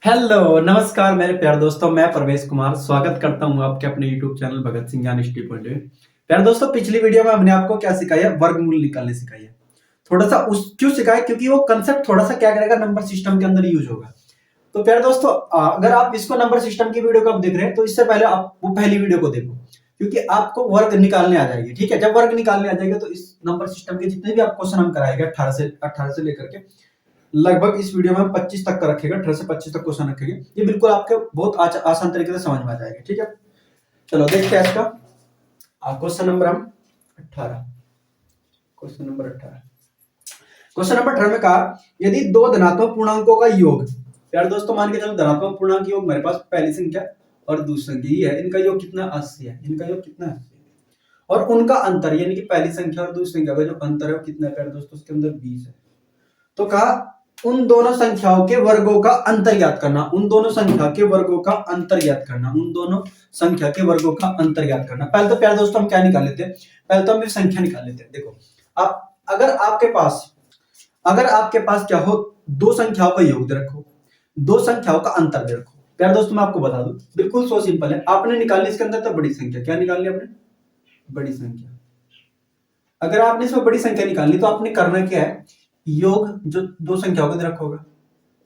Hello नमस्कार मेरे प्यारे दोस्तों, मैं प्रवेश कुमार स्वागत करता हूं आपके अपने YouTube चैनल भगत सिंह ज्ञान स्टडी पॉइंट में। प्यारे दोस्तों, पिछली वीडियो में हमने आपको क्या सिखाया? वर्गमूल निकालने सिखाई है। थोड़ा सा उस क्यों सिखाया? क्योंकि वो कंसेप्ट थोड़ा सा क्या करेगा, नंबर सिस्टम के अंदर यूज होगा। तो प्यारे दोस्तों, अगर आप इसको नंबर सिस्टम की वीडियो कब देख रहे हैं तो इससे पहले आप वो पहली वीडियो को देखो, क्योंकि आपको वर्ग निकालने आ जाएगी। ठीक है, जब वर्ग निकालने आ जाएगा तो इस नंबर सिस्टम के जितने भी आप क्वेश्चन हम कराएंगे 18 से लेकर के लगभग इस वीडियो में 25 तक का रखेगा, 18 से 25 तक क्वेश्चन रखेंगे। ये बिल्कुल आपके बहुत आसान तरीके से समझ में आ जाएगा। ठीक है, चलो देखते हैं इसका question number 18। Question number 18 question number 18 में कहा, यदि दो धनात्मक पूर्णांकों का योग, यार दोस्तों मान के चलो धनात्मक पूर्णांक योग मेरे पास पहली संख्या और दूसरी संख्या ही है, इनका योग कितना 80 है। इनका योग कितना 80 है और उनका अंतर यानी कि पहली संख्या और दूसरी संख्या का जो अंतर है वो कितना है दोस्तों? उसके अंदर 20 है। तो कहा उन दोनों संख्याओं के वर्गों का अंतर ज्ञात करना। उन दोनों संख्या के वर्गों का अंतर ज्ञात करना। उन दोनों संख्या के वर्गों का अंतर ज्ञात करना। पहले तो प्यारे दोस्तों हम क्या निकाल लेते हैं? पहले तो हम संख्या निकाल लेते हैं। देखो, आप अगर आपके पास क्या हो, दो संख्याओं का योग दे रखो, दो संख्याओं का अंतर दे रखो। प्यारे दोस्तों मैं आपको बता दूं, बिल्कुल सो सिंपल है। आपने निकालनी इसके अंदर तो बड़ी संख्या। क्या निकालनी आपने? बड़ी संख्या। अगर आपने इसमें बड़ी संख्या निकालनी तो आपने करना क्या है? योग जो दो संख्याओं को दे रखा होगा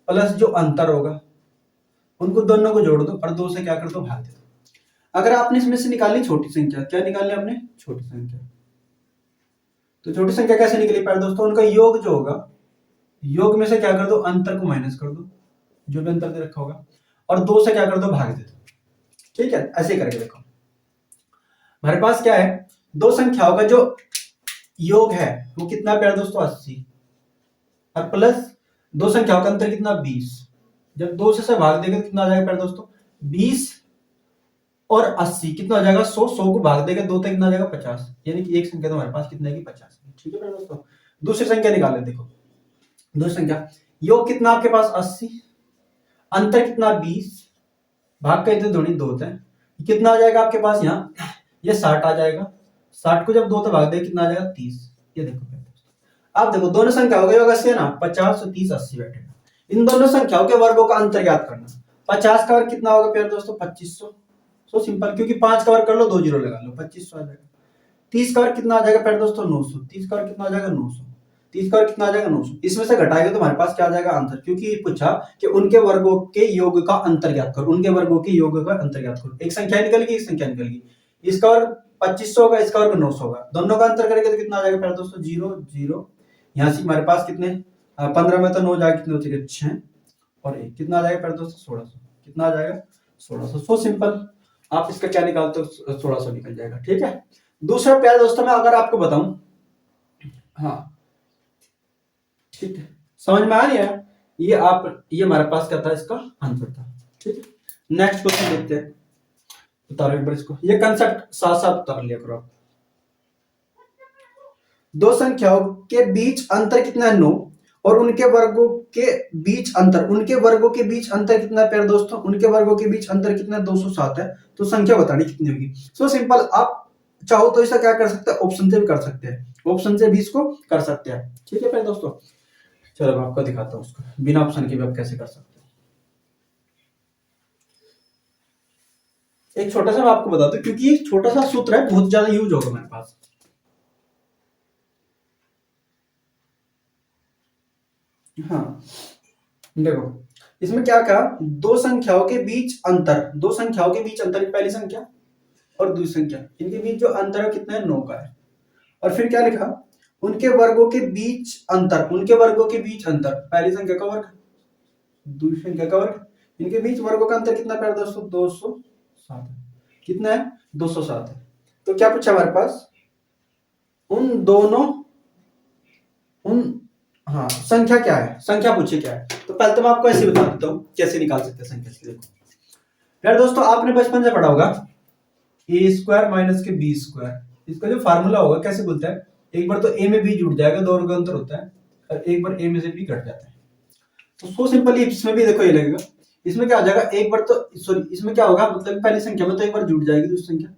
प्लस जो अंतर होगा उनको दोनों को जोड़ दो और दो से क्या कर दो? भाग दे दो। अगर आपने इसमें से निकालनी छोटी संख्या, क्या निकालनी आपने? छोटी संख्या। तो छोटी संख्या कैसे निकली प्यारे दोस्तों? उनका योग जो होगा, योग में से क्या कर दो? अंतर को माइनस कर दो, जो भी अंतर दे रखा होगा, और दो से क्या कर दो? भाग दे दो। ठीक है, ऐसे करके देखो। हमारे पास क्या है? दो संख्याओं का जो योग है वो कितना प्यारे दोस्तों? 80 और प्लस दो संख्याओं का अंतर कितना? 20। जब दो से भाग देंगे तो कितना आ जाएगा प्यारे दोस्तों? 20 और 80 कितना आ जाएगा? 100। 100 को भाग देंगे दो तक कितना आ जाएगा? 50। यानी कि एक संख्या तो हमारे पास कितना है? 50। ठीक है प्यारे दोस्तों, दूसरी संख्या निकाल ले। देखो दूसरी संख्या, योग कितना आपके पास? 80, अंतर कितना? 20, भाग का इधर धोनी 2 है, कितना आ जाएगा आपके पास? यहाँ ये 60 आ जाएगा। 60 को जब 2 से भाग देंगे कितना आ जाएगा? 30। ये देखो आप देखो, दोनों संख्याओं का योग 80 है ना, 50 और 30 80 बैठेगा। इन दोनों संख्याओं के वर्गों का अंतर ज्ञात करना। 50 का वर्ग कितना होगा प्यारे दोस्तों? 2500। सो सिंपल, क्योंकि 5 का वर्ग कर लो, 2 जीरो लगा लो, 2500 आ जाएगा। 30 का वर्ग कितना आ जाएगा प्यारे दोस्तों? 900। 30 का वर्ग कितना आ जाएगा? 900। 30 का वर्ग कितना आ जाएगा? 900। इसमें से घटाएगा तो हमारे पास क्या आ जाएगा? आंसर। क्योंकि ये पूछा कि उनके वर्गों के योग का अंतर ज्ञात करो, उनके वर्गों के योग का अंतर ज्ञात करो। एक संख्या निकल गई, एक संख्या निकल गई। इसका वर्ग 2500 होगा, इसका वर्ग 900 होगा। दोनों का अंतर करेंगे तो कितना आ जाएगा प्यारे दोस्तों? 0 0। यहाँ से हमारे पास कितने? 15 में तो 9 जाएगा, कितने हो जाएगा? 6 और 1 कितना आ जाएगा प्यारे दोस्तों? 1600। कितना आ जाएगा? 1600। सो सिंपल, आप इसका क्या निकालते हो? 1600 निकल जाएगा। ठीक है, दूसरा प्यारे दोस्तों मैं अगर आपको बताऊं, हाँ ठीक है, समझ में आ रही है? ये हमारे पास क्या था? इसका आंसर था। ठीक है, नेक्स्ट क्वेश्चन देखते हैं। उतारो एक बार इसको, ये कंसेप्ट साथ साथ उतार लिया करो आप। दो संख्याओं के बीच अंतर कितना है? 9 और उनके वर्गों के बीच अंतर, उनके वर्गों के बीच अंतर कितना है प्यारे दोस्तों? उनके वर्गों के बीच अंतर कितना है? 207 है। तो संख्या बतानी कितनी होगी? सो सिंपल, आप चाहो तो इसका क्या कर सकते हैं? ऑप्शन से भी कर सकते हैं, ऑप्शन से भी इसको कर सकते हैं। ठीक है प्यारे दोस्तों, चलो मैं आपको दिखाता हूँ उसको बिना ऑप्शन के भी आप कैसे कर सकते हैं। एक छोटा सा मैं आपको बता दूं, क्योंकि एक छोटा सा सूत्र है, बहुत ज्यादा यूज होगा मेरे पास। हाँ देखो, इसमें क्या कहा? दो संख्याओं के बीच अंतर, दो संख्याओं के बीच अंतर, पहली संख्या और दूसरी संख्या, इनके बीच जो अंतर है कितना है? 9 का है। और फिर क्या लिखा? उनके वर्गों के बीच अंतर, उनके वर्गों के बीच अंतर, पहली संख्या का वर्ग दूसरी संख्या का वर्ग, इनके बीच वर्गों का अंतर कितना प्यारे दोस्तों? 207 है। कितना है? 207 है। तो क्या पूछा हमारे पास? उन दोनों उन हाँ संख्या क्या है? संख्या पूछे क्या है? तो पहले तो मैं आपको ऐसे बता देता हूँ कैसे निकाल सकते हैं संख्या से। देखो यार दोस्तों, आपने बचपन से पढ़ा होगा ए स्क्वायर माइनस के बी स्क्वायर, इसका जो फार्मूला होगा कैसे बोलता है? एक बार तो ए में बी जुड़ जाएगा, दो का अंतर होता है, और एक बार ए में से बी घट जाता है। तो सो सिंपली इसमें भी देखो ये लगेगा, इसमें क्या हो जाएगा? एक बार तो सॉरी, इसमें क्या होगा मतलब पहली संख्या में तो एक बार जुड़ जाएगी दूसरी संख्या,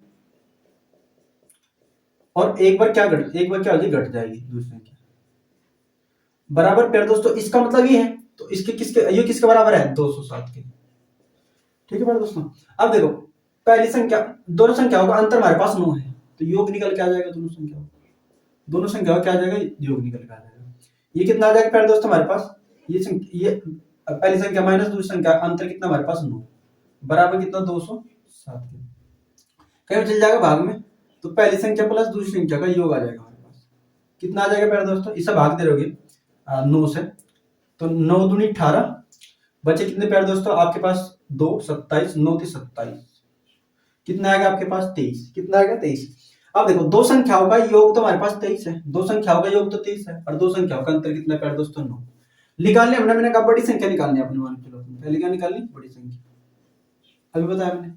और एक बार क्या घट, एक बार क्या हो जाएगी? घट जाएगी दूसरी संख्या। बराबर प्यारे दोस्तों, इसका मतलब ये है। तो इसके किसके, ये किसके बराबर है 207 के। ठीक है मेरे दोस्तों। अब देखो पहली संख्या, दोनों संख्याओं का अंतर हमारे पास 9 है, तो योग निकल के आ जाएगा दोनों संख्याओं क्या आ जाएगा, योग निकल के आ जाएगा। ये कितना आ जाएगा प्यारे दोस्तों हमारे पास, ये पहली संख्या माइनस दूसरी संख्या, अंतर कितना हमारे पास 9, बराबर कितना 207 के। कहीं चल जाएगा भाग में, तो पहली संख्या प्लस दूसरी संख्या का योग आ जाएगा हमारे पास, कितना आ जाएगा प्यारे दोस्तों, इसे भाग दे रहोगे 9 से, तो 9 दूनी 18, बचे कितने प्यारे दोस्तों आपके पास 2, 27, 9 × 27, कितना आएगा आपके पास 23, कितना आएगा 23। अब देखो दो संख्याओं का योग तो हमारे पास 23 है, दो संख्याओं का योग तो 23 है, और दो संख्याओं का अंतर कितना प्यारे दोस्तों 9। निकालने हमने, मैंने कहा बड़ी संख्या निकालनी है अपने, मान चलो पहले क्या निकालनी, बड़ी संख्या, अभी बताया मैंने।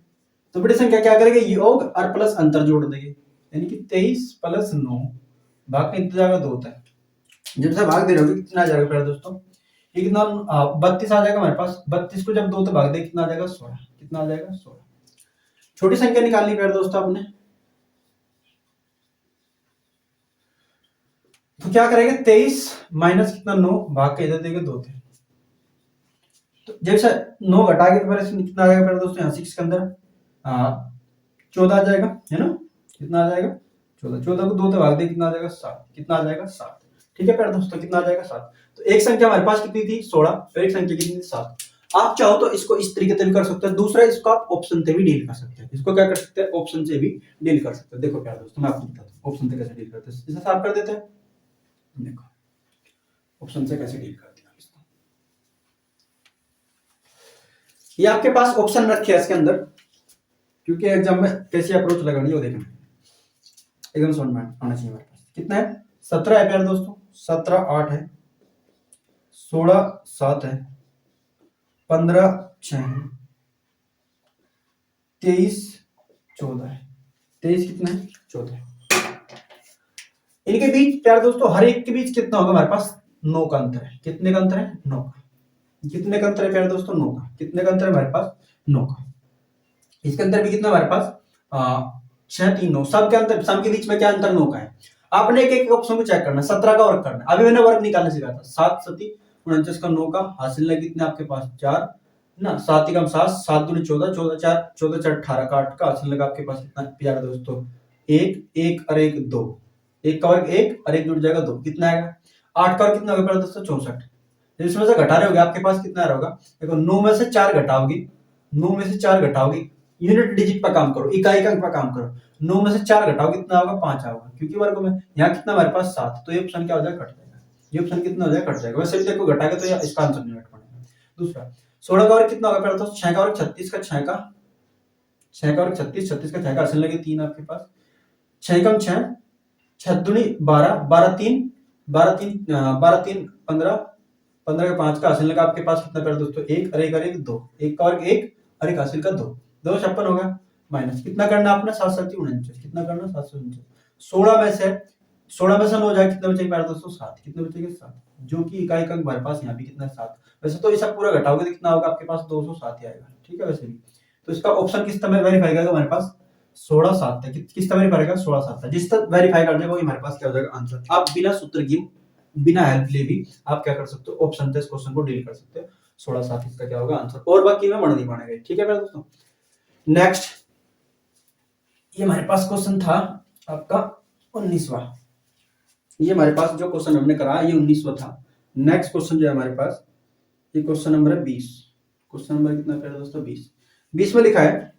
तो बड़ी संख्या क्या करेंगे, योग और प्लस अंतर जोड़ देंगे, यानी कि 23 + 9 भाग का कितना जाएगा 2 तक, जब से भाग दे रहे हो कितना आ जाएगा प्यारे दोस्तों, ये कितना 32 आ जाएगा हमारे पास। 32 को जब 2 तो भाग दे कितना आ जाएगा 16, कितना आ जाएगा 16। छोटी संख्या निकालनी प्यारे दोस्तों आपने, तो क्या करेंगे 23 माइनस कितना 9 भाग के इधर देंगे 2 थे, तो जैसे 9 घटाएंगे तो फिर कितना आ जाएगा प्यारे दोस्तों, यहाँ 6 के अंदर 14 आ जाएगा, है ना, कितना आ जाएगा 14, 14 को 2 से भाग दे कितना आ जाएगा 7, कितना आ जाएगा 7। ठीक है प्यारे दोस्तों, कितना आ जाएगा 7। तो एक संख्या हमारे पास कितनी थी 16, और एक संख्या कितनी थी 7। आप चाहो तो इसको इस तरीके से भी कर सकते हैं, दूसरा इसको आप ऑप्शन से भी डील कर सकते हैं, इसको क्या कर सकते हैं, ऑप्शन से भी डील कर सकते हैं। देखो प्यारे दोस्तों मैं आपको बताता हूँ ऑप्शन से कैसे डील करते हैं, इसे साफ कर देते हैं। देखो ऑप्शन से कैसे डील करते हैं, ये आपके पास ऑप्शन रखे हैं इसके अंदर, क्योंकि एग्जाम में कैसी अप्रोच लगानी है वो देखना एकदम समझ में आना चाहिए। हमारे पास कितना है 17 है प्यारे दोस्तों, 17 8 है, 16 7 है, 15 6 है, 23 14 है, 23 कितना है 14 है। इनके बीच प्यारे दोस्तों हर एक के बीच कितना होगा हमारे पास 9 का अंतर है, कितने का अंतर है 9 का, कितने का अंतर है प्यारे दोस्तों 9 का, कितने का अंतर है हमारे पास 9 का। इसके अंदर भी कितना हमारे पास 6 3 9, सब के अंतर, सब के बीच में क्या अंतर 9 का है। आपने एक एक ऑप्शन को चेक करना, 17 का वर्ग करना, अभी मैंने वर्ग निकालने सिखाया था, 7 7 49 का 9 का हासिल है कितने आपके पास 4 ना, 7 × 7 7 दूनी 14, 14 4 14 4 18 का 8 का हासिल लगा आपके पास कितना प्यारे दोस्तों 1 1 और 1 2, 1 का वर्ग 1 और 1 जुड़ जाएगा 2, कितना आएगा 8 का वर्ग कितना होगा प्यारे दोस्तों 64। इसमें से घटा रहे होगे आपके पास कितना होगा, देखो 9 में से 4 घटाओगे, 9 में से 4 घटाओगे, यूनिट डिजिट पर काम करो, इकाई अंक पर काम करो, 9 में से 4 घटाओ कितना होगा 5 होगा, क्योंकि वर्ग में यहाँ कितना हमारे पास 7, तो ये ऑप्शन क्या हो जाएगा कट जाएगा, ये ऑप्शन कितना हो जाएगा कट जाएगा। वैसे भी देखो घटाएगा तो इसका आंसर नहीं कट पड़ेगा। दूसरा 16 का वर्ग कितना होगा पहले तो 6 का वर्ग 36 का 6 का 6 का वर्ग 36 36 का 6 का हासिल लगे 3 आपके पास, 6 कम 6 6 दूनी 12 12 3 12 3 12 3 15 15 का 5 का हासिल लगा आपके पास कितना पहले दोस्तों 1 और 1 और 1 2, 1 का वर्ग 1 और 1 हासिल का 2, 2 56 होगा, माइनस कितना करना आपने 7 7 49, कितना करना 749। 16 में से 9 जाए कितना बचेगा प्यारे दोस्तों 7, कितने बचेंगे 7, जो कि इकाई अंक हमारे पास यहाँ भी कितना 7। वैसे तो इसे पूरा घटाओगे तो कितना होगा आपके पास 207 ही आएगा। ठीक है, वैसे भी तो इसका ऑप्शन किस तरह वेरीफाई करेगा हमारे पास 16 7 है, किस तरह वेरीफाई करेगा 16 7 है, जिस तरह वेरीफाई कर देगा वो हमारे पास क्या हो जाएगा आंसर। आप बिना सूत्र की बिना हेल्प लिए भी आप क्या कर सकते हो ऑप्शन से इस क्वेश्चन को डील कर सकते हो। 16 7 इसका क्या होगा आंसर, और बाकी में मन नहीं मानेगा। ठीक है मेरे दोस्तों, नेक्स्ट ये हमारे पास क्वेश्चन था आपका 19वां, ये हमारे पास जो क्वेश्चन हमने करा ये 19वां था। नेक्स्ट क्वेश्चन जो है हमारे पास ये क्वेश्चन नंबर है 20, क्वेश्चन नंबर कितना प्यारे दोस्तों 20। 20 में लिखा है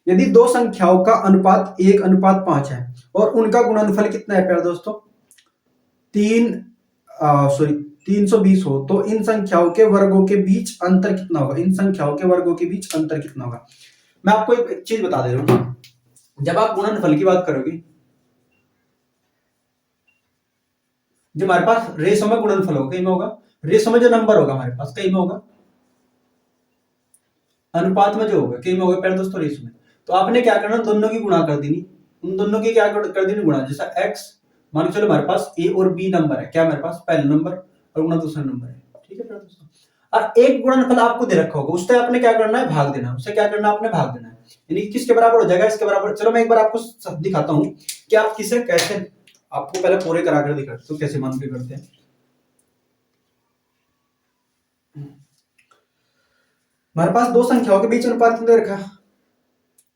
यदि दो संख्याओं का अनुपात 1:5 है और उनका गुणनफल कितना है प्यारे दोस्तों 320 हो, तो इन संख्याओं के वर्गों के बीच अंतर कितना होगा, इन संख्याओं के वर्गों के बीच अंतर कितना होगा। मैं आपको एक चीज बता दे रहा हूं, जब आप गुणनफल की बात करोगे, जब हमारे पास रेशो में गुणनफल होगा कहीं में होगा, रेशो में जो नंबर होगा हमारे पास कहीं में होगा, अनुपात में जो होगा कहीं में होगा प्यारे दोस्तों रेशो में। तो आपने क्या करना दोनों की गुणा कर देनी, उन दोनों की क्या कर देनी गुणा, जैसा x मान के चलो हमारे पास a और b नंबर है, क्या हमारे पास पहला नंबर और गुणा दूसरा नंबर है। ठीक है प्यारे दोस्तों, और एक गुणनफल आपको दे रखा होगा, उससे आपने क्या करना है भाग देना, उससे क्या करना आपने भाग देना है, यानी किसके बराबर हो जाएगा इसके बराबर। चलो मैं एक बार आपको दिखाता हूं कि आप किसे कैसे, आपको पहले पूरे करा कर दिखाते तो कैसे मान के करते हैं। हमारे पास दो संख्याओं के बीच अनुपात कितना दे रखा,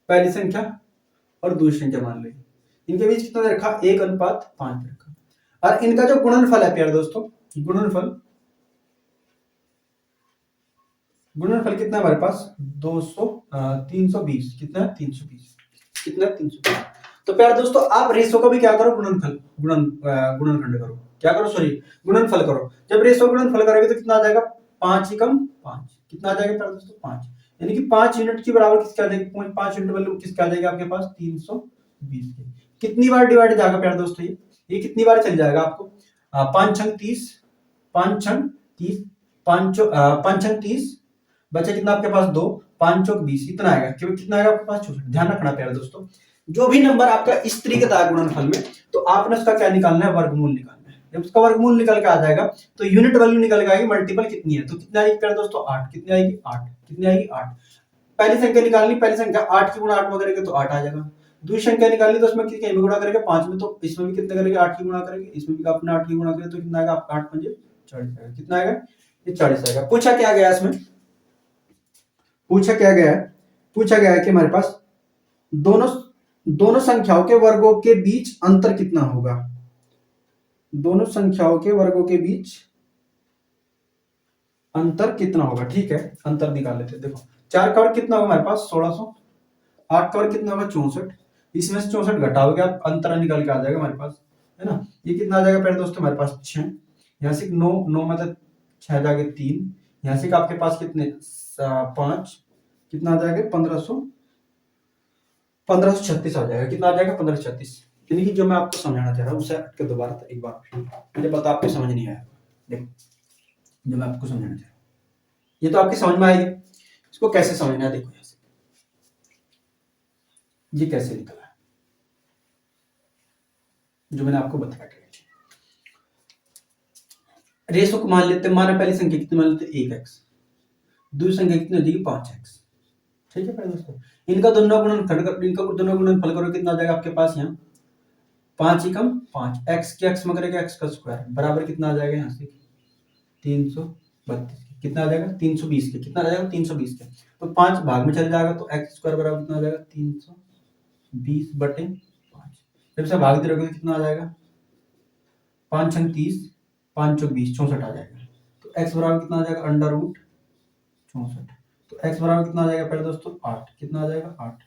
पहली संख्या और दूसरी संख्या मान ली, इनके बीच कितना दे रखा, 1:5 दे रखा। और इनका जो गुणनफल है प्यारे दोस्तों, गुणनफल कितना है हमारे पास, 320, कितना है 320, कितना 320। तो प्यारे दोस्तों आप रेशो को भी क्या करो, गुणनखंड करो, क्या करो, सॉरी गुणनफल करो। जब रेशो गुणनफल करोगे तो कितना आ जाएगा, 5 एकम 5, कितना आ जाएगा प्यारे दोस्तों 5, यानी कि 5 यूनिट के बराबर किसका आ जाएगी, 5 यूनिट वैल्यू किसका आ जाएगा आपके पास, 320 की। कितनी बार डिवाइड जाएगा प्यारे दोस्तों, ये कितनी बार चल जाएगा आपको, 5 छंग 30, 5 छंग 30, 5 छंग 30, बचे कितना आपके पास 2, 5 चौक 20, इतना आएगा, क्योंकि कितना आएगा आपके पास 64। ध्यान रखना प्यारे दोस्तों, जो भी नंबर आपका इस तरीके का गुणनफल में, तो आपने उसका क्या निकालना है, वर्गमूल निकालना है। जब उसका वर्गमूल निकल के आ जाएगा तो यूनिट वैल्यू निकल के आएगी, मल्टीपल कितनी है, तो कितना आएगी प्यारे दोस्तों 8, कितनी आएगी 8, कितनी आएगी 8। पहली संख्या निकालनी, पहली संख्या 8 की गुणा 8 में करेंगे तो 8 आ जाएगा। दूसरी संख्या निकालनी तो उसमें कितने में गुणा करेंगे, 5 में, तो इसमें भी कितने करेंगे, 8 की गुणा करेंगे, इसमें भी आपने 8 की गुणा करेंगे तो कितना आएगा, 8 5 40 आएगा, कितना आएगा, ये 40 आएगा। पूछा क्या गया इसमें, पूछा क्या गया है, पूछा गया है कि हमारे पास दोनों संख्याओं के वर्गों के बीच अंतर कितना होगा, दोनों संख्याओं के वर्गों के बीच अंतर कितना होगा। ठीक है, अंतर निकाल लेते हैं। देखो 4 का वर्ग कितना होगा हमारे पास 1600, 8 का वर्ग कितना होगा 64, इसमें से 64 घटाओगे आप, अंतर निकल के आ जाएगा हमारे पास, है ना। ये कितना आ जाएगा पहले दोस्तों हमारे पास 6, यहाँ से 9 मतलब 6 जाके 3, यहाँ से आपके पास कितने 5, कितना आ जाएगा 1536 आ जाएगा, कितना आ जाएगा 1536। यानी कि जो मैं आपको समझाना चाह रहा हूँ उसे हट के दोबारा एक बार मुझे पता आपको समझ नहीं आया। देखो जो मैं आपको समझाना चाह रहा हूँ ये तो आपकी समझ में आएगी, इसको कैसे समझना है। देखो ऐसे ये कैसे निकला है जो मैंने आपको बताया, रेशो को मान लेते हैं, माना पहली संख्या कितनी मान लेते हैं 1x, दूसरी संख्या कितनी हो जाएगी 5x। ठीक है पहले दोस्तों, इनका दोनों गुणनफल करो, कितना आ जाएगा आपके पास यहाँ 5 एकम 5, x के x में करेगा x का स्क्वायर बराबर कितना आ जाएगा यहाँ से 332, कितना आ जाएगा 320 के, कितना आ जाएगा 320 के, तो 5 भाग में चल जाएगा तो x स्क्वायर बराबर कितना आ जाएगा 320/5। जब से भाग दे रहोगे कितना आ जाएगा 5 छंग 30, 5 चौक 20, 64 आ जाएगा। तो x बराबर कितना आ जाएगा √64, तो x बराबर कितना आ जाएगा पहले दोस्तों 8, कितना आ जाएगा 8,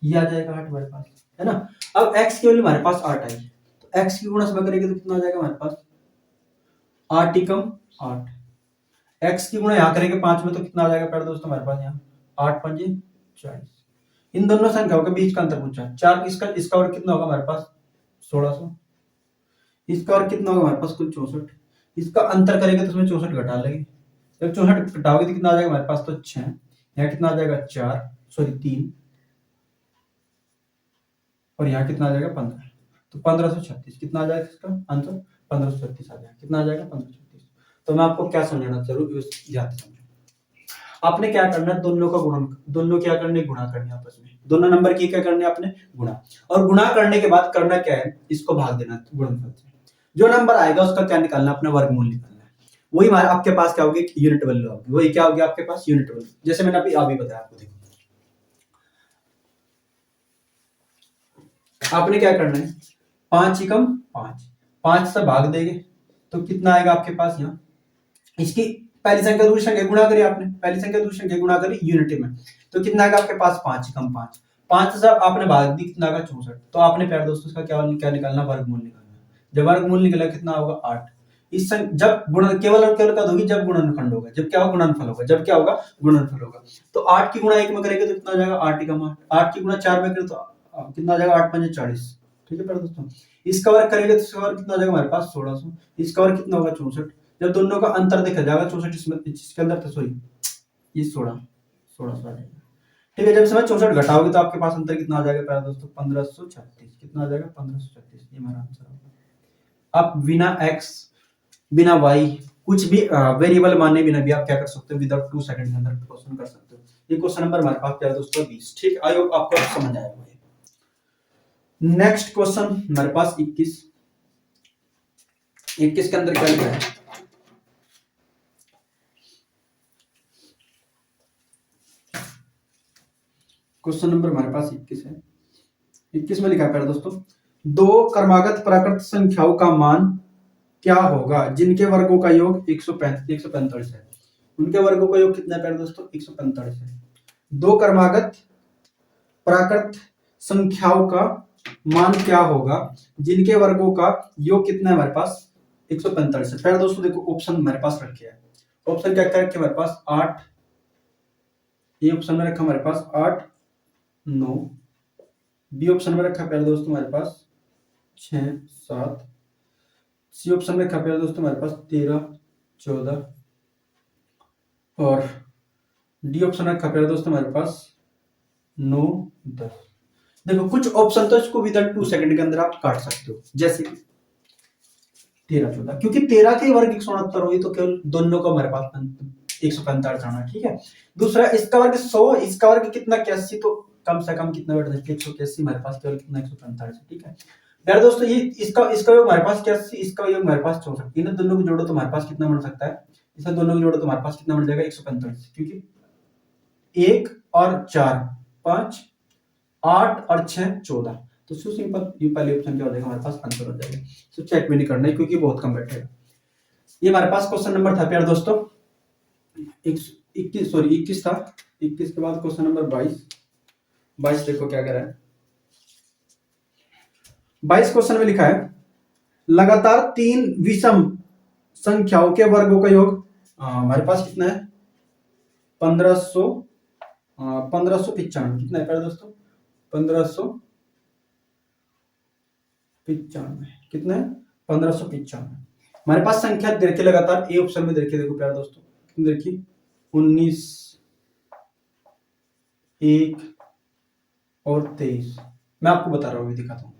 ये आ जाएगा 8 हमारे पास, है ना। अब x की वैल्यू हमारे पास 8 आई, तो x की गुणा में करेंगे तो कितना आ जाएगा हमारे पास 8 एकम 8, x की गुणा यहाँ करेंगे 5 में तो कितना आ जाएगा पहले दोस्तों हमारे पास यहाँ 8 5 40। इन दोनों संख्याओं के बीच का अंतर पूछा, 4 इसका वर्ग कितना होगा हमारे पास 1600, इसका वर्ग कितना होगा हमारे पास कुल 64, इसका अंतर करेंगे तो उसमें 64 घटा लेंगे, जब 64 घटाओगे तो कितना आ जाएगा हमारे पास तो 6, यहाँ कितना आ जाएगा 3 और यहाँ कितना आ जाएगा 15, तो 1536, कितना आ जाएगा इसका आंसर 1536 आ जाएगा, कितना आ जाएगा 1536। तो मैं आपको क्या समझाना जरूर ध्यान से समझो, आपने क्या करना है, दोनों क्या करने गुणा करने आपस में, दोनों नंबर की क्या करने आपने गुणा, और गुणा करने के बाद करना क्या है, इसको भाग देना गुणनफल से, जो नंबर आएगा उसका क्या निकालना, अपना वर्गमूल निकालना है, वही आपके पास क्या होगी यूनिट वैल्यू होगी, वही क्या होगी आपके पास यूनिट वैल्यू, जैसे मैंने अभी बताया आपको। देखो आपने क्या करना है 5 एकम 5 से भाग देंगे तो कितना आएगा आपके पास, यहाँ इसकी पहली संख्या दूसरी संख्या गुणा करी आपने, पहली संख्या दूसरी संख्या गुणा करी यूनिटी में, तो कितना आएगा आपके पास 5 एकम 5 से आपने भाग दी कितना आएगा 64, तो आपने प्यारे दोस्तों इसका क्या निकालना वर्गमूल निकालना, जब वर्गमूल निकला कितना होगा 8, इस जब गुणन केवल और केवल कब होगी, जब गुणनखंड होगा, जब क्या होगा गुणनफल होगा, जब क्या होगा गुणनफल होगा। तो 8 की गुणा 1 में करेंगे तो कितना आ जाएगा 8 एकम 8 की गुणा 4 में करें तो कितना आ जाएगा 8 5 40। ठीक है प्यारे दोस्तों, इसका वर्ग करेंगे तो इसका वर्ग कितना आ जाएगा हमारे पास 1600, इसका वर्ग कितना होगा 64, जब दोनों का अंतर देखा जाएगा 64 इसके अंदर था, सॉरी ये 1600 आ जाएगा। ठीक है, जब समय 64 घटाओगे तो आपके पास अंतर कितना आ जाएगा प्यारे दोस्तों 1536, कितना आ जाएगा 1536, ये हमारा आंसर होगा। आप बिना x बिना y कुछ भी वेरिएबल माने बिना भी आप क्या कर सकते हो, विदाउट 2 सेकंड के अंदर क्वेश्चन कर सकते हो। ये क्वेश्चन नंबर हमारे पास क्या है दोस्तों 20। ठीक, आई होप आपको समझ आया होगा। नेक्स्ट क्वेश्चन हमारे पास 21 के अंदर क्या लिखा है, क्वेश्चन नंबर हमारे पास 21 है। 21 में लिखा है प्यारे दोस्तों, दो क्रमागत प्राकृत संख्याओं का मान क्या होगा जिनके वर्गों का योग 145 है। उनके वर्गों का योग कितना है प्यारे दोस्तों? 145 है। दो क्रमागत प्राकृत संख्याओं का मान क्या होगा जिनके वर्गों का योग कितना है हमारे पास? 145 है। प्यारे दोस्तों देखो, ऑप्शन हमारे पास रखे हैं। ऑप्शन क्या क्या रखे हमारे पास? 8, ए ऑप्शन में रखा हमारे पास 8, 9, बी ऑप्शन में रखा प्यारे दोस्तों हमारे पास 6, 7, सी ऑप्शन में रखा प्यारे दोस्तों हमारे पास 13, 14 और डी ऑप्शन रखा प्यारे दोस्तों हमारे पास 9, 10। देखो कुछ ऑप्शन तो इसको विद इन 2 सेकंड के अंदर आप काट सकते हो, जैसे 13, 14, क्योंकि 13 के वर्ग 169 हुई तो केवल दोनों का हमारे पास 145 आना, ठीक है। दूसरा इसका वर्ग 100, इसका वर्ग कितना 81, तो कम से कम कितना बैठ जाए? 181, हमारे पास केवल कितना 145, ठीक है यार दोस्तों। ये इसका योग हमारे पास 81, इसका योग हमारे पास 64। इन दोनों को जोड़ो तो हमारे पास कितना बन सकता है? इसे दोनों को जोड़ो तो हमारे पास कितना बन जाएगा? 145, क्योंकि 1 और 4 5, 8 और 6 14। तो सो सिंपल, ये पहले ऑप्शन क्या हो जाएगा? हमारे पास आंसर हो जाएगा। सो चेक भी नहीं करना है क्योंकि बहुत कम बैठेगा। ये हमारे पास क्वेश्चन नंबर था प्यारे दोस्तों 21 था। 21 के बाद क्वेश्चन नंबर 22 देखो क्या कह रहा है। 22 क्वेश्चन में लिखा है, लगातार 3 विषम संख्याओं के वर्गों का योग हमारे पास कितना है? 1595। कितना है प्यारे दोस्तों? 1595। कितना है? 1595। हमारे पास संख्या दे रखी लगातार, ए ऑप्शन में देखिए, देखो प्यारे दोस्तों कितनी देखिए, 19, 1 और 23। मैं आपको बता रहा हूँ, अभी दिखाता हूँ।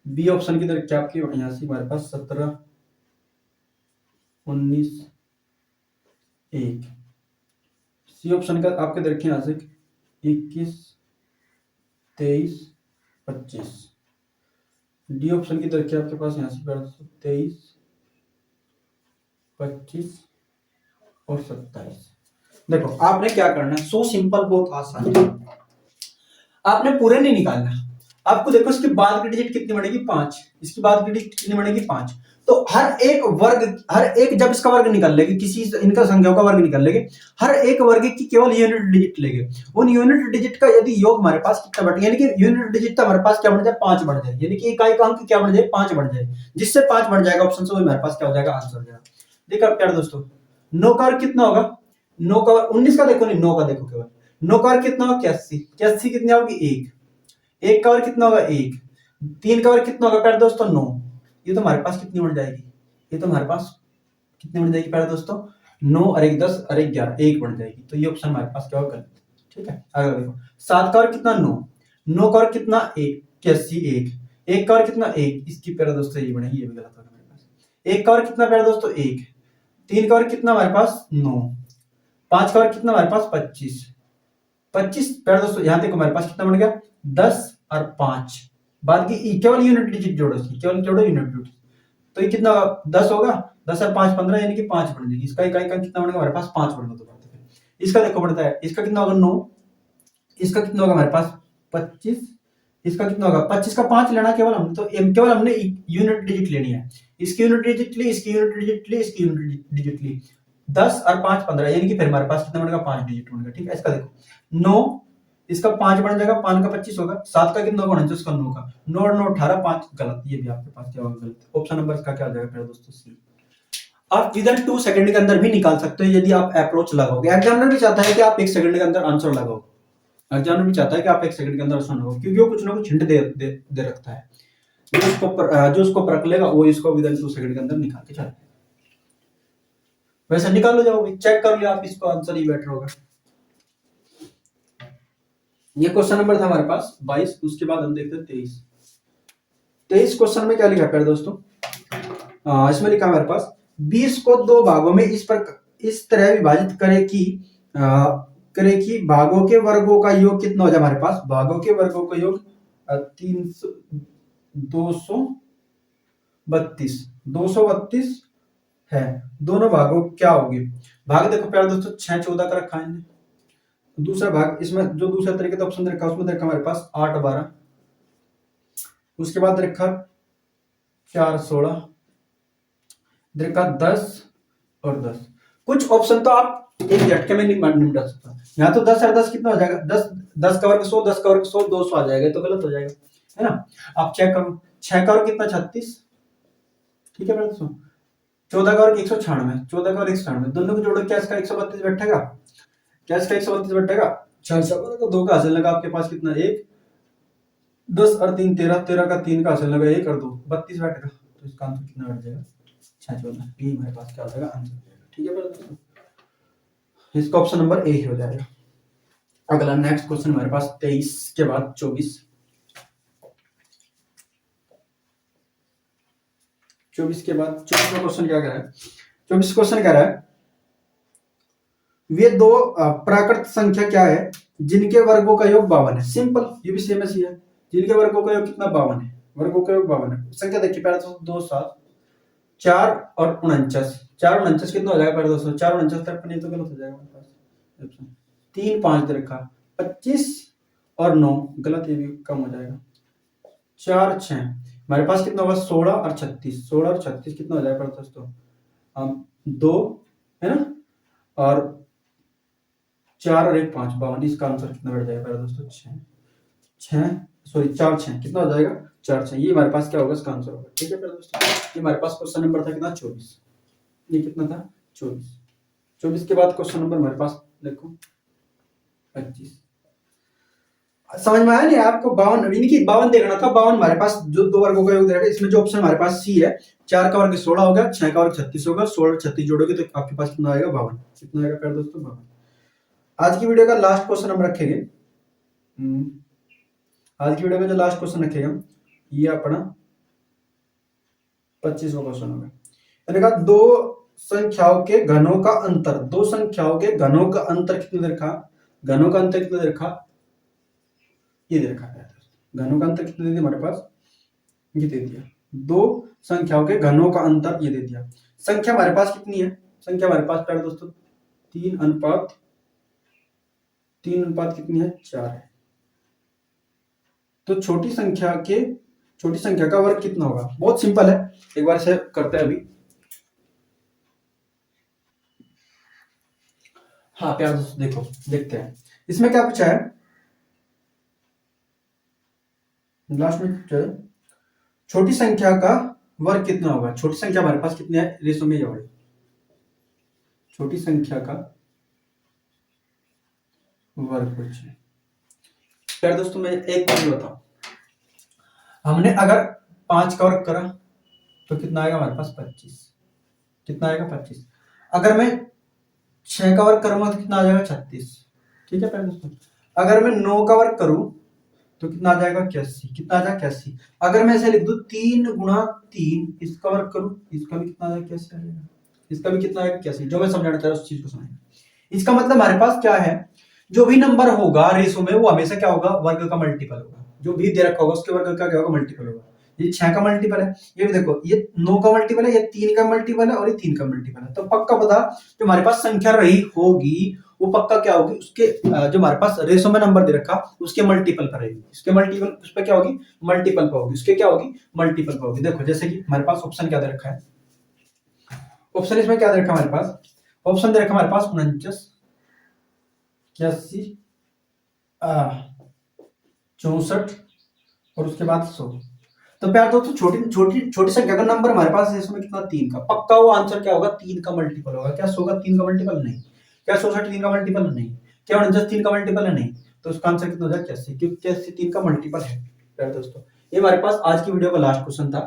बी ऑप्शन की तरफ क्या आपकी यहाँ से हमारे पास 17, 19, 1। सी ऑप्शन का आपके देखिए यहाँ से 21, 23, 25। डी ऑप्शन की तरफ आपके पास यहाँ से 23, 25 और 27। देखो आपने क्या करना है, सो सिंपल, बहुत आसान है। आपने पूरे नहीं निकालना, आपको देखो इसके बाद की डिजिट कितनी बनेगी? 5। इसकी बाद की डिजिट कितनी बनेगी? 5। तो हर एक जब इसका वर्ग निकाल लेगी, किसी इनका संख्याओं का वर्ग निकाल लेंगे, हर एक वर्ग की केवल यूनिट डिजिट लेंगे। उन यूनिट डिजिट का यदि योग हमारे पास कितना बढ़, यानी कि यूनिट डिजिट हमारे पास क्या बढ़ जाए? 5 बढ़ जाए, यानी कि इकाई का अंक क्या बढ़ जाए? 5 बढ़ जाए। जिससे 5 बढ़ जाएगा ऑप्शन से, वो हमारे पास क्या हो जाएगा? आंसर हो जाएगा। देखो प्यारे दोस्तों, 9 का वर्ग कितना होगा? 9 का वर्ग 19 का देखो नहीं, 9 का देखो केवल। 9 का वर्ग कितना होगा? 81। 81 कितनी होगी? 1। 1 का वर्ग कितना होगा? 1। 3 का वर्ग कितना होगा प्यारे दोस्तों? 9। ये तो हमारे पास कितनी बन जाएगी? ये तो हमारे पास कितनी बन जाएगी प्यारे दोस्तों? 9 और 1 10 और 1 11, 1 बन जाएगी। तो ये ऑप्शन हमारे पास क्या होगा? गलत, ठीक है। अगर देखो 7 का वर्ग कितना? 9। 9 का वर्ग कितना? 1। 81, 1। 1 का वर्ग कितना? 1। इसकी प्यारे दोस्तों ये बनेगी, ये भी गलत होगा हमारे पास। 1 का वर्ग कितना प्यारे दोस्तों? 1। 3 का वर्ग कितना हमारे पास? 9। 5 का वर्ग कितना हमारे पास? 25। 25 प्यारे दोस्तों यहाँ देखो हमारे पास कितना बन गया? 10 और 5। बाद की केवल यूनिट डिजिट जोड़ो, केवल जोड़ो यूनिट डिजिट। तो ये कितना 10 होगा? 10 और 5 15, यानी कि 5 बन जाएगी। इसका इकाई का कितना बनेगा हमारे पास? 5 बनेगा। तो इसका देखो बढ़ता है, इसका कितना होगा? 9। इसका कितना होगा हमारे पास? 25। इसका कितना होगा? 25 का 5 लेना केवल हमने, तो केवल हमने यूनिट डिजिट लेनी है। इसकी यूनिट डिजिट ली, इसकी यूनिट डिजिट ली, इसकी यूनिट डिजिट ली। 10 और 5 15, यानी कि फिर हमारे पास कितना बनेगा? 5 डिजिट बनेगा, ठीक है। इसका देखो 9, इसका 5 बन जाएगा, 5 का 25 होगा। 7 का कितना होगा? 49 का 9 का 9 और 9 18, 5 गलत। ये भी आपके पास क्या होगा? गलत। ऑप्शन नंबर इसका क्या हो जाएगा मेरे दोस्तों? सी। आप विद इन 2 सेकंड के अंदर भी निकाल सकते हो यदि आप अप्रोच लगाओगे। एग्जामिनर भी चाहता है कि आप 1 सेकंड के अंदर आंसर लगाओ। एग्जामिनर भी चाहता है कि आप 1 सेकंड के अंदर आंसर लगाओ, क्योंकि वो कुछ ना कुछ हिंट दे रखता है। जो उसको परख लेगा वो इसको विद इन 2 सेकंड के अंदर निकाल के चलेगा। वैसे निकाल लो, जाओ चेक कर लिया आप, इसको आंसर ही बेटर होगा। ये क्वेश्चन नंबर था हमारे पास 22। उसके बाद हम देखते हैं 23 क्वेश्चन में क्या लिखा है दोस्तों? इसमें लिखा हमारे पास 20 को 2 भागों में इस तरह विभाजित करे कि भागों के वर्गों का योग कितना हो जाए हमारे पास? भागों के वर्गों का योग 232 है। दोनों भागों क्या होगी? भाग देखो प्यारे दोस्तों 6 14 का रखा है, दूसरा भाग, इसमें जो दूसरा तरीके का ऑप्शन रखा उसमें देखा हमारे पास 8 12, उसके बाद रखा 4 16, देखा 10 और 10। कुछ ऑप्शन तो आप एक झटके में नहीं निपटा सकता। यहाँ तो 10 और 10 कितना हो जाएगा, 10 10 का वर्ग 100, 10 का वर्ग 100, 200 आ जाएगा, तो गलत हो जाएगा, है ना। आप चेक करो, 6 का वर्ग कितना 36, ठीक है। 14 का वर्ग 196, 14 का वर्ग 196, दोनों को जोड़ो क्या इसका 132 बैठेगा, क्या इसका 132 बैठेगा। 6 का 2 का हासिल लगा आपके पास कितना, 1 10 और 3 13, 13 का 3 का हासिल लगा 1 और 2 32 बैठेगा, तो इसका आंसर कितना बैठ जाएगा 6 14, ये हमारे पास क्या हो जाएगा आंसर, ठीक है दोस्तों। इसका ऑप्शन नंबर ए हो जाएगा। अगला नेक्स्ट क्वेश्चन हमारे पास 23 के बाद 24, 24 के बाद 24वां क्वेश्चन क्या कह रहा है। 24 क्वेश्चन कह रहा है वे दो प्राकृत संख्या क्या है जिनके वर्गों का योग 52 है। सिंपल, ये भी सेम ऐसी है, जिनके वर्गों का योग कितना 52 है, वर्गों का योग 52 है। संख्या देखिए पहले तो 2 7 4 और 49, 4 49 कितना हो जाएगा पहले दोस्तों, 4 49 53, ये तो गलत हो जाएगा हमारे पास। 3 5 दे रखा, 25 और 9 गलत, ये भी कम हो जाएगा। 4 6 हमारे पास कितना होगा 16 और 36, 16 और 36 कितना हो जाएगा दोस्तों, हम 2 है ना, और 4 और 1 5 52, इसका आंसर कितना बैठ जाएगा दोस्तों 4 6 कितना हो जाएगा 4 6, ये हमारे पास क्या होगा इसका आंसर होगा, ठीक है दोस्तों। ये हमारे पास क्वेश्चन नंबर था कितना 24, ये कितना था 24। 24 के बाद क्वेश्चन नंबर हमारे पास देखो 25। समझ में आया नहीं आपको, 52 इनकी 52 देखना था, 52 हमारे पास जो दो वर्गों का योग दे रखा है, इसमें जो ऑप्शन हमारे पास सी है, 4 का वर्ग 16 होगा, 6 का वर्ग 36 होगा, 16 और 36 जोड़ोगे तो आपके पास कितना आएगा 52, कितना आएगा प्यारे दोस्तों 52। आज की वीडियो का लास्ट क्वेश्चन हम रखेंगे, आज की वीडियो में जो लास्ट क्वेश्चन रखेंगे हम, ये अपना 25वां क्वेश्चन होगा। मैंने कहा दो संख्याओं के घनों का अंतर, दो संख्याओं के घनों का अंतर कितना दे रखा, घनों का अंतर कितना दे रखा, ये दे रखा है, घनों का अंतर कितना दे दिया हमारे पास, ये दे दिया, दो संख्याओं के घनों का अंतर ये दे दिया। संख्या हमारे पास कितनी है, संख्या हमारे पास प्यारे दोस्तों 3 अनुपात कितनी है 4 है। तो छोटी संख्या का वर्ग कितना होगा, बहुत सिंपल है, एक बार से करते हैं अभी। हाँ प्यारे दोस्तों देखो, देखते हैं इसमें क्या पूछा है, लास्ट में पूछा है छोटी संख्या का वर्ग कितना होगा। छोटी संख्या हमारे पास कितनी है, रेशो में जोड़े, छोटी संख्या का वर्ग पूछे। प्यारे दोस्तों मैं एक बात बताऊं, हमने अगर 5 का वर्ग करा तो कितना आएगा हमारे पास 25, कितना आएगा 25। अगर मैं 6 का वर्ग करूंगा तो कितना आ जाएगा 36, ठीक है प्यारे दोस्तों। अगर मैं 9 का वर्ग करूं तो कितना आ जाएगा 81, कितना आ जाएगा 81। अगर मैं ऐसे लिख दूं 3 गुणा 3, इसका वर्ग करूं, इसका भी कितना आ जाएगा 81 आ जाएगा, इसका भी कितना आएगा 81। जो मैं समझाना चाह रहा हूं उस चीज को समझना। इसका मतलब हमारे पास क्या है, जो भी नंबर होगा रेशो में वो हमेशा क्या होगा, वर्ग का मल्टीपल होगा, जो भी दे रखा होगा उसके वर्ग का क्या होगा, मल्टीपल होगा। ये 6 का मल्टीपल है, ये भी देखो ये 9 का मल्टीपल है, ये 3 का मल्टीपल है और ये 3 का मल्टीपल है। तो पक्का पता जो हमारे पास संख्या रही होगी वो पक्का क्या होगी, उसके जो हमारे पास रेशो में नंबर दे रखा उसके मल्टीपल पर रहेगी, उसके मल्टीपल उस पर क्या होगी, मल्टीपल पर होगी, उसके क्या होगी, मल्टीपल पर होगी। देखो जैसे कि हमारे पास ऑप्शन क्या दे रखा है, ऑप्शन इसमें क्या दे रखा है हमारे पास, ऑप्शन दे रखा हमारे पास 49 81 64 और उसके बाद 100। तो प्यार दोस्तों छोटी संख्या का नंबर हमारे पास है इसमें कितना 3 का, पक्का वो आंसर क्या होगा 3 का मल्टीपल होगा। क्या 100 का 3 का मल्टीपल नहीं, क्या 64 3 का मल्टीपल नहीं, क्या 49 3 का मल्टीपल है नहीं, तो उसका आंसर कितना हो जाएगा 81, क्योंकि 81 3 का मल्टीपल है। प्यार दोस्तों ये हमारे पास आज की वीडियो का लास्ट क्वेश्चन था,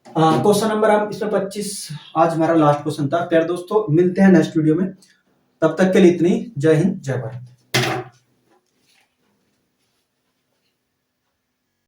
क्वेश्चन नंबर हम इसमें 25 आज हमारा लास्ट क्वेश्चन था। प्यार दोस्तों मिलते हैं नेक्स्ट वीडियो में, तब तक के लिए इतनी, जय हिंद जय भारत।